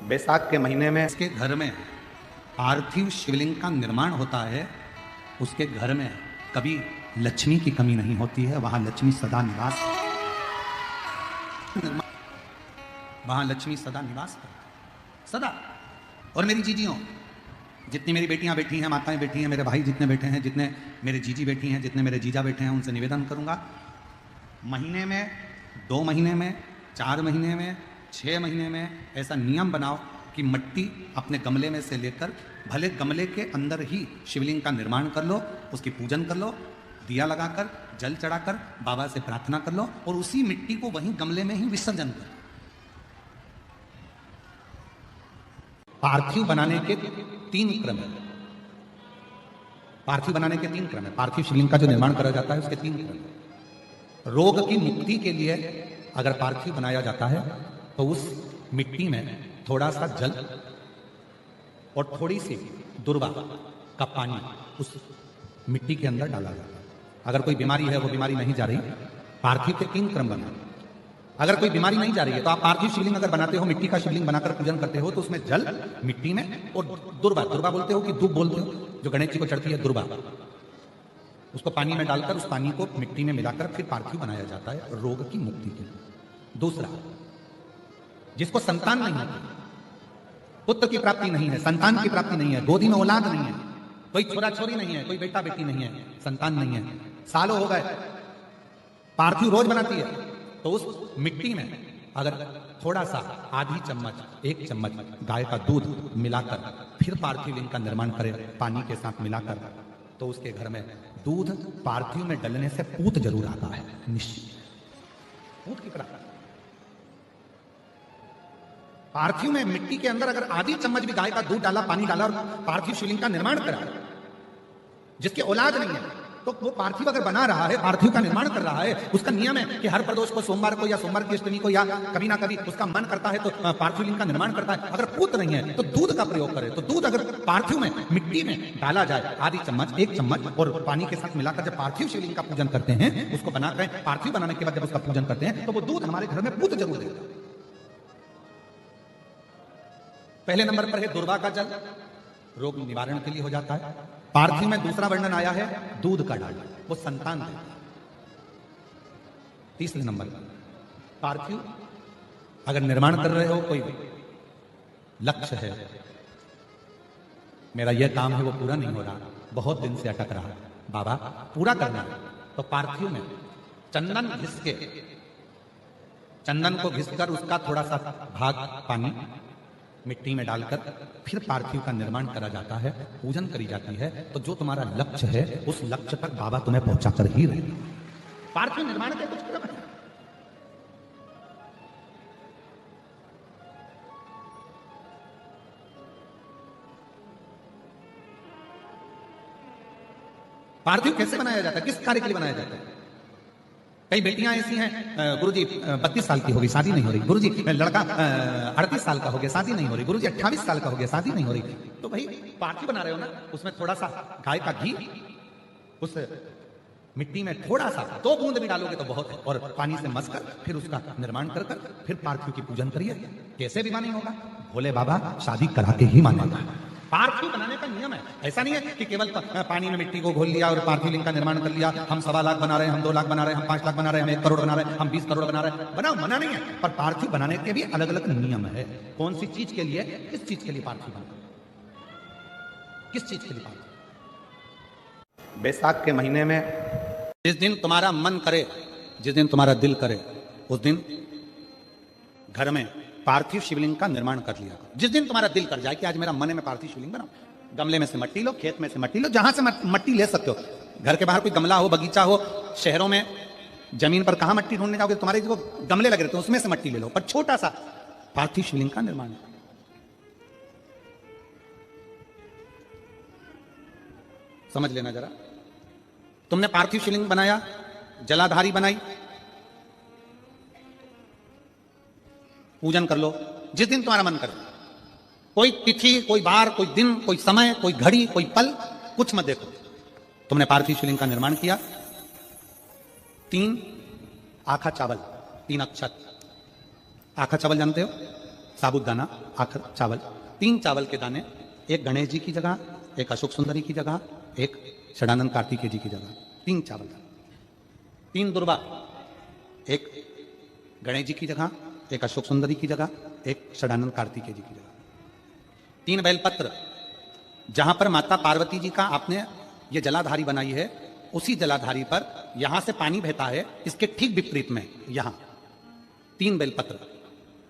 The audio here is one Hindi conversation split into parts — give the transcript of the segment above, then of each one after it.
बैसाख के महीने में इसके घर में पार्थिव शिवलिंग का निर्माण होता है, उसके घर में कभी लक्ष्मी की कमी नहीं होती है। वहां लक्ष्मी सदा निवास, वहां लक्ष्मी सदा निवास करती सदा। और मेरी जीजियों, जितनी मेरी बेटियां बैठी हैं, माताएं बैठी हैं, मेरे भाई जितने बैठे हैं, जितने मेरे जीजी बैठी हैं, जितने मेरे जीजा बैठे हैं, उनसे निवेदन करूंगा, महीने में, 2 महीने में, 4 महीने में, 6 महीने में ऐसा नियम बनाओ कि मिट्टी अपने गमले में से लेकर, भले गमले के अंदर ही शिवलिंग का निर्माण कर लो, उसकी पूजन कर लो, दिया लगाकर, जल चढ़ाकर बाबा से प्रार्थना कर लो और उसी मिट्टी को वहीं गमले में ही विसर्जन करो। पार्थिव बनाने के 3 क्रम है। पार्थिव बनाने के 3 क्रम है। पार्थिव शिवलिंग का जो निर्माण करा जाता है उसके 3 क्रम है। रोग की मुक्ति के लिए अगर पार्थिव बनाया जाता है तो उस मिट्टी में थोड़ा सा जल और थोड़ी सी दुर्वा का पानी उस मिट्टी के अंदर डाला जाता है। अगर कोई बीमारी है, वो बीमारी नहीं जा रही, पार्थिव के 3 क्रम बना। अगर कोई बीमारी नहीं जा रही है तो आप पार्थिव शिवलिंग अगर बनाते हो, मिट्टी का शिवलिंग बनाकर पूजन करते हो, तो उसमें जल मिट्टी में और दुर्वा, दुर्वा बोलते हो कि दूब बोलते हो, जो गणेश जी को चढ़ती है दुर्वा, उसको पानी में डालकर उस पानी को मिट्टी में मिलाकर फिर पार्थिव बनाया जाता है रोग की मुक्ति के लिए। दूसरा, जिसको संतान नहीं होती, पुत्र की प्राप्ति नहीं है, संतान की प्राप्ति नहीं है, गोदी में औलाद नहीं है, कोई छोरा छोरी नहीं है, कोई बेटा बेटी नहीं है, संतान नहीं है, सालों हो गए, पार्थिव रोज बनाती है, तो उस मिट्टी में अगर थोड़ा सा आधी चम्मच, 1 चम्मच गाय का दूध मिलाकर फिर पार्थिव लिंग का निर्माण करे पानी के साथ मिलाकर, तो उसके घर में दूध पार्थिव में डलने से पूत जरूर आता है, निश्चित पूत की प्राप्ति। पार्थिव में मिट्टी के अंदर अगर आधी चम्मच भी गाय का दूध डाला, पानी डाला और पार्थिव शिवलिंग का निर्माण करा, जिसके औलाद नहीं है, तो वो पार्थिव अगर बना रहा है, पार्थिव का निर्माण कर रहा है, उसका नियम है कि हर प्रदोष को, सोमवार को या सोमवार की अष्टमी को या कभी ना कभी उसका मन करता है तो पार्थिव लिंग का निर्माण करता है। अगर पूत नहीं है तो दूध का प्रयोग करे। तो दूध अगर पार्थिव में, मिट्टी में डाला जाए, आधी चम्मच, 1 चम्मच और पानी के साथ मिलाकर जब पार्थिव शिवलिंग का पूजन करते हैं, उसको बनाकर पार्थिव बनाने के बाद जब उसका पूजन करते हैं, तो वो दूध हमारे घर में पूत जरूर देता है। पहले नंबर पर है दुर्वा का जल, रोग निवारण के लिए हो जाता है। पार्थिव में दूसरा वर्णन आया है दूध का डालना, वो संतान देता है। तीसरे नंबर पर पार्थिव अगर निर्माण कर रहे हो, कोई लक्ष्य है, मेरा यह काम है वो पूरा नहीं हो रहा, बहुत दिन से अटक रहा है, बाबा पूरा करना है, तो पार्थिव में चंदन घिस के, चंदन को घिसकर उसका थोड़ा सा भाग पानी मिट्टी में डालकर फिर पार्थिव का निर्माण करा जाता है, पूजन करी जाती है। तो जो तुम्हारा लक्ष्य है, उस लक्ष्य तक बाबा तुम्हें पहुंचा कर ही रहेंगे। पार्थिव निर्माण के कुछ क्रम है। पार्थिव कैसे बनाया जाता है, किस कार्य के लिए बनाया जाता है? कई बेटियां ऐसी हैं, गुरुजी 32 साल की हो गई, शादी नहीं हो रही, गुरुजी लड़का 38 साल का हो गया, शादी नहीं हो रही, गुरुजी 28 साल का हो गया, शादी नहीं हो रही। तो भाई पार्थिव बना रहे हो ना, उसमें थोड़ा सा गाय का घी उस मिट्टी में थोड़ा सा 2 बूंद भी डालोगे तो बहुत है, और पानी से मसकर फिर उसका निर्माण कर फिर पार्थिव की पूजन करिए। कैसे भी मानी होगा, भोले बाबा शादी कराते ही मानेगा। पार्थिव बनाने का नियम है। ऐसा नहीं है कि केवल पानी में मिट्टी को घोल लिया और पार्थिव लिंग का निर्माण कर लिया, हम 1.25 लाख बना रहे हैं, हम 2 लाख बना रहे हैं, हम 5 लाख बना रहे हैं, हम 1 करोड़ बना रहे हैं, हम 20 करोड़ बना रहे हैं। बनाओ, मना नहीं है, पर पार्थिव बनाने के भी अलग अलग नियम है। कौन सी चीज के लिए, किस चीज के लिए पार्थिव बना, किस चीज के लिए पार्थिव। बैसाख के महीने में जिस दिन तुम्हारा मन करे, जिस दिन तुम्हारा दिल करे, उस दिन घर में पार्थिव शिवलिंग का निर्माण कर लिया। जिस दिन तुम्हारा दिल कर जाए कि आज मेरा मन है मैं पार्थिव शिवलिंग बनाऊं, गमले में से मिट्टी लो, खेत में से मिट्टी लो, जहां से मिट्टी ले सकते हो। घर के बाहर कोई गमला हो, बगीचा हो, शहरों में जमीन पर कहां मिट्टी ढूंढने जाओगे, तुम्हारे जो गमले लगे रहते हैं उसमें से मिट्टी ले लो, पर छोटा सा पार्थिव शिवलिंग का निर्माण। समझ लेना जरा, तुमने पार्थिव शिवलिंग बनाया, जलाधारी बनाई, पूजन कर लो जिस दिन तुम्हारा मन करे। कोई तिथि, कोई बार, कोई दिन, कोई समय, कोई घड़ी, कोई पल, कुछ मत देखो। तुमने पार्थिव शिवलिंग का निर्माण किया, 3 आखा चावल, 3 अक्षत। आखा चावल जानते हो? साबुदाना, आखर, चावल, 3 चावल के दाने, एक गणेश जी की जगह, एक अशोक सुंदरी की जगह, एक षडानंद कार्तिकेय जी की जगह, 3 चावल, 3 दुर्वा, एक गणेश जी की जगह, एक अशोक सुंदरी की जगह, एक षडानंद कार्तिकेय जी की जगह, 3 बेलपत्र। जहां पर माता पार्वती जी का आपने ये जलाधारी बनाई है, उसी जलाधारी पर यहां से पानी बहता है, इसके ठीक विपरीत में यहां 3 बेलपत्र,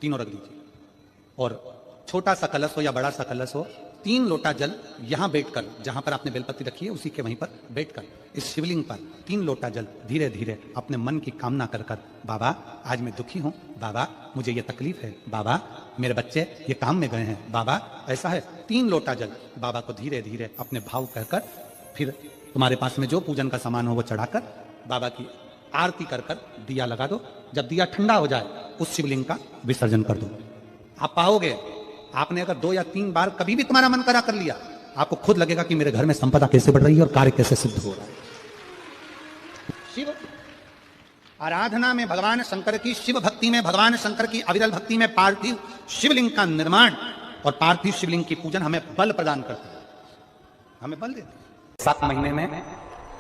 तीनों रख दीजिए। और छोटा सा कलश हो या बड़ा सा कलश हो, 3 लोटा जल यहां बैठकर, जहां पर आपने बेलपत्ती रखी है उसी के वहीं पर बैठकर इस शिवलिंग पर 3 लोटा जल धीरे धीरे अपने मन की कामना कर कर, बाबा आज मैं दुखी हूं, बाबा मुझे ये तकलीफ है, बाबा मेरे बच्चे ये काम में गए हैं, बाबा ऐसा है, 3 लोटा जल बाबा को धीरे धीरे अपने भाव कहकर, फिर तुम्हारे पास में जो पूजन का सामान हो वो चढ़ाकर बाबा की आरती कर कर दिया लगा दो। जब दिया ठंडा हो जाए उस शिवलिंग का विसर्जन कर दो। आप पाओगे, आपने अगर 2 या 3 बार कभी भी तुम्हारा मन करा कर लिया, आपको खुद लगेगा कि मेरे घर में संपदा कैसे बढ़ रही है और कार्य कैसे सिद्ध हो रहा है। शिव आराधना में भगवान शंकर की, शिव भक्ति में भगवान शंकर की अविरल भक्ति में पार्थिव शिवलिंग का निर्माण और पार्थिव शिवलिंग की पूजन हमें बल प्रदान करता है, हमें बल देती है। 7 महीने में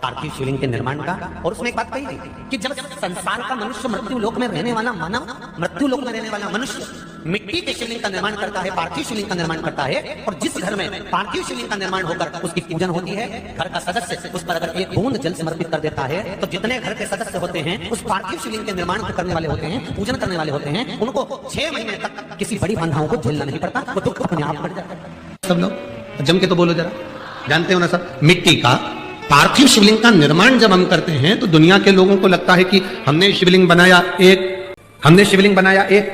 पार्थिव शिवलिंग के निर्माण का। और उसमें एक बात कही गई कि जब संसार का मनुष्य मृत्यु लोक में रहने वाला मानव, मृत्यु लोक में रहने वाला मनुष्य मिट्टी के शिवलिंग का निर्माण करता है, पार्थिव शिवलिंग का निर्माण करता है, और जिस घर में पार्थिव शिवलिंग का निर्माण होकर उसकी पूजन होती है, घर का सदस्य उस पर अगर एक बूंद जल समर्पित कर देता है, तो जितने घर के सदस्य होते हैं उस पार्थिव शिवलिंग के निर्माण करने वाले होते हैं, पूजन करने वाले होते हैं, उनको 6 महीने तक किसी बड़ी बाधाओं को झेलना नहीं पड़ता, वो दुख अपने आप बढ़ जाता है। सब लोग जम के तो बोलो जरा, जानते हो ना सब, मिट्टी का पार्थिव शिवलिंग का निर्माण जब हम करते हैं तो दुनिया के लोगों को लगता है कि हमने शिवलिंग बनाया एक,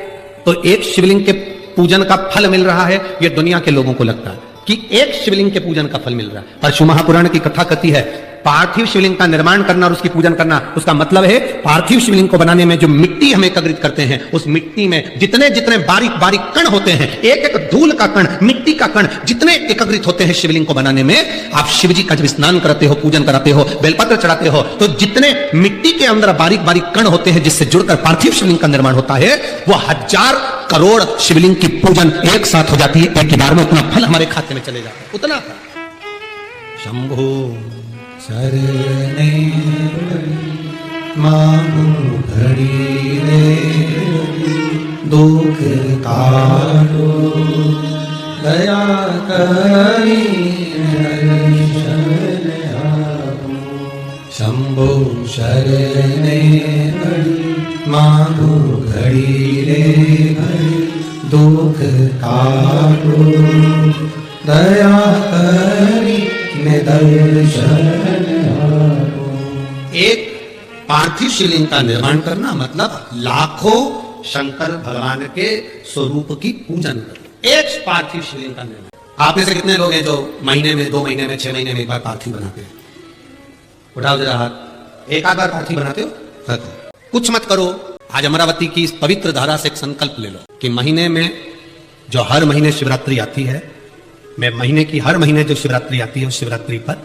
तो एक शिवलिंग के पूजन का फल मिल रहा है, ये दुनिया के लोगों को लगता है कि एक शिवलिंग के पूजन का फल मिल रहा है। परशु महापुराण की कथा कहती है, पार्थिव शिवलिंग का निर्माण करना और उसकी पूजन करना, उसका मतलब है पार्थिव शिवलिंग को बनाने में जो मिट्टी हम एकत्रित करते हैं, उस मिट्टी में जितने जितने बारीक बारीक कण होते हैं, एक एक धूल का कण, मिट्टी का कण जितने एकत्रित होते हैं शिवलिंग को बनाने में, आप शिव जी का जब स्नान कराते हो, पूजन कराते हो, बेलपत्र चढ़ाते हो, तो जितने मिट्टी के अंदर बारीक बारीक कण होते हैं जिससे जुड़कर पार्थिव शिवलिंग का निर्माण होता है, वो 1000 करोड़ शिवलिंग की पूजन एक साथ हो जाती है, एक ही बार में उतना फल हमारे खाते में चले जाता है, उतना। शंभो शरणे मांगू घड़ी रे, दुख काटो दया करी शंभो शरणे मांगू घड़ी रे, दुख काटो दया करी एक पार्थिव शिवलिंग का निर्माण करना मतलब लाखों शंकर भगवान के स्वरूप की पूजन करना, एक पार्थिव शिवलिंग का निर्माण। आप में से कितने लोग हैं जो महीने में, 2 महीने में, 6 महीने में एक बार पार्थिव बनाते हैं? उठाओ जरा हाथ। एक आध बार पार्थिव बनाते हो? कुछ मत करो। आज अमरावती की इस पवित्र धारा से एक संकल्प ले लो कि महीने में, जो हर महीने शिवरात्रि आती है, मैं महीने की हर महीने जो शिवरात्रि आती है उस शिवरात्रि पर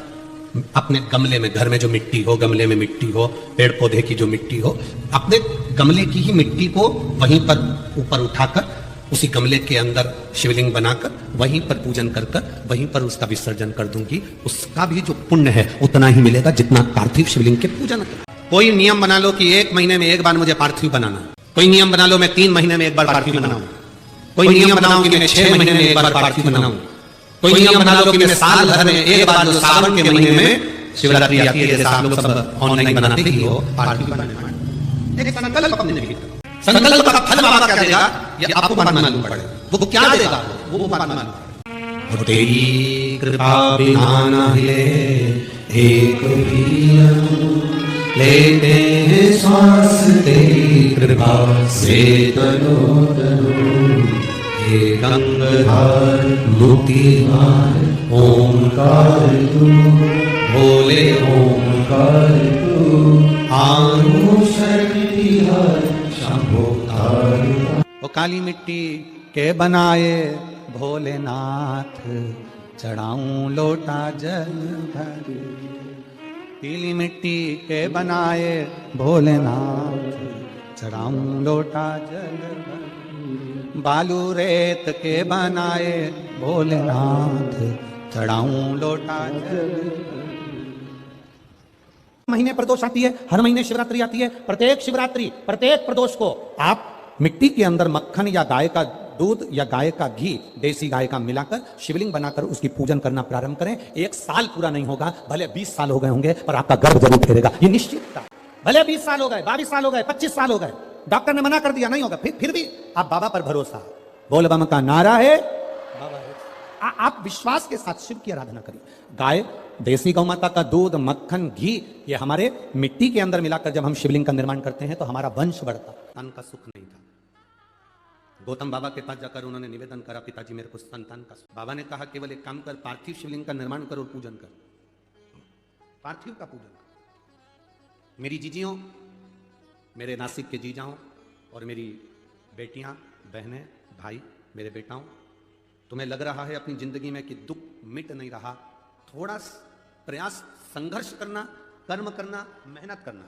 अपने गमले में, घर में जो मिट्टी हो, गमले में मिट्टी हो, पेड़ पौधे की जो मिट्टी हो, अपने गमले की ही मिट्टी को वहीं पर ऊपर उठाकर उसी गमले के अंदर शिवलिंग बनाकर वहीं पर पूजन कर कर वहीं पर उसका विसर्जन कर दूंगी। उसका भी जो पुण्य है उतना ही मिलेगा जितना पार्थिव शिवलिंग के पूजन कर। कोई नियम बना लो कि 1 महीने में एक बार मुझे पार्थिव बनाना, कोई नियम बना लो मैं 3 महीने में एक बार पार्थिव बनाऊं, कोई नियम बनाओ कि मैं 6 महीने में एक बार पार्थिव बनाऊं, कोई नियम बना लो कि मैं साल भर में एक बार, जो सावन के महीने में शिवरात्रि आती है, जैसे आप लोग सब ऑनलाइन बनाते ही हो, पार्थिव बनाने। एक संकल्प अपने भीतर, संकल्प का फल बाबा क्या देगा ये आपको बाद में मालूम पड़ेगा। वो क्या देगा वो बाद में मालूम पड़ेगा। तेरी कृपा बिना न हिले एक भी लेते हैं श्वास, तेरी कृपा से तनो तनो, हे गंगाधर मुक्तिधार ओंकार तू, भोले ओंकार तू, आनु शक्तिधर शंभो धार। वो काली मिट्टी के बनाए भोलेनाथ, चढ़ाऊं लोटा जल भर। पीली मिट्टी के बनाए भोलेनाथ, चढ़ाऊं लोटा जल भर। बालू रेत के बनाए भोलेनाथ चढ़ाऊं लोटा जल। महीने प्रदोष आती है, हर महीने शिवरात्रि आती है। प्रत्येक शिवरात्रि, प्रत्येक प्रदोष को आप मिट्टी के अंदर मक्खन या गाय का दूध या गाय का घी, देसी गाय का मिलाकर शिवलिंग बनाकर उसकी पूजन करना प्रारंभ करें। 1 साल पूरा नहीं होगा, भले 20 साल हो गए होंगे, पर आपका गर्भ जरूर फेरेगा, ये निश्चित था। भले 20 साल हो गए, 22 साल हो गए, 25 साल हो गए, डॉक्टर ने मना कर दिया नहीं होगा, फिर भी आप बाबा पर भरोसा, बोल बम का नारा है, बाबा है। आप विश्वास के साथ शिव की आराधना करिए। गाय, देसी गौ माता का दूध, मक्खन, घी, ये हमारे मिट्टी के अंदर मिलाकर जब हम शिवलिंग का निर्माण करते हैं तो हमारा वंश बढ़ता। संतान का सुख नहीं था। गौतम बाबा के पास जाकर उन्होंने निवेदन करा, पिताजी मेरे को संतान का सुख। बाबा ने कहा केवल एक काम कर, पार्थिव शिवलिंग का निर्माण कर और पूजन कर, पार्थिव का पूजन कर। मेरी जीजियों, मेरे नासिक के जीजाओं और मेरी बेटियां, बहनें, भाई, मेरे बेटाओं, तुम्हें लग रहा है अपनी जिंदगी में कि दुख मिट नहीं रहा, थोड़ा प्रयास, संघर्ष करना, कर्म करना, मेहनत करना।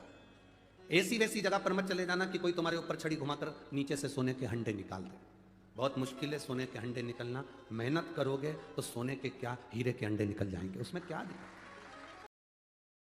ऐसी वैसी जगह पर मत चले जाना कि कोई तुम्हारे ऊपर छड़ी घुमाकर नीचे से सोने के हंडे निकाल दे। बहुत मुश्किल है सोने के हंडे निकलना। मेहनत करोगे तो सोने के क्या, हीरे के हंडे निकल जाएंगे, उसमें क्या दिक्कत।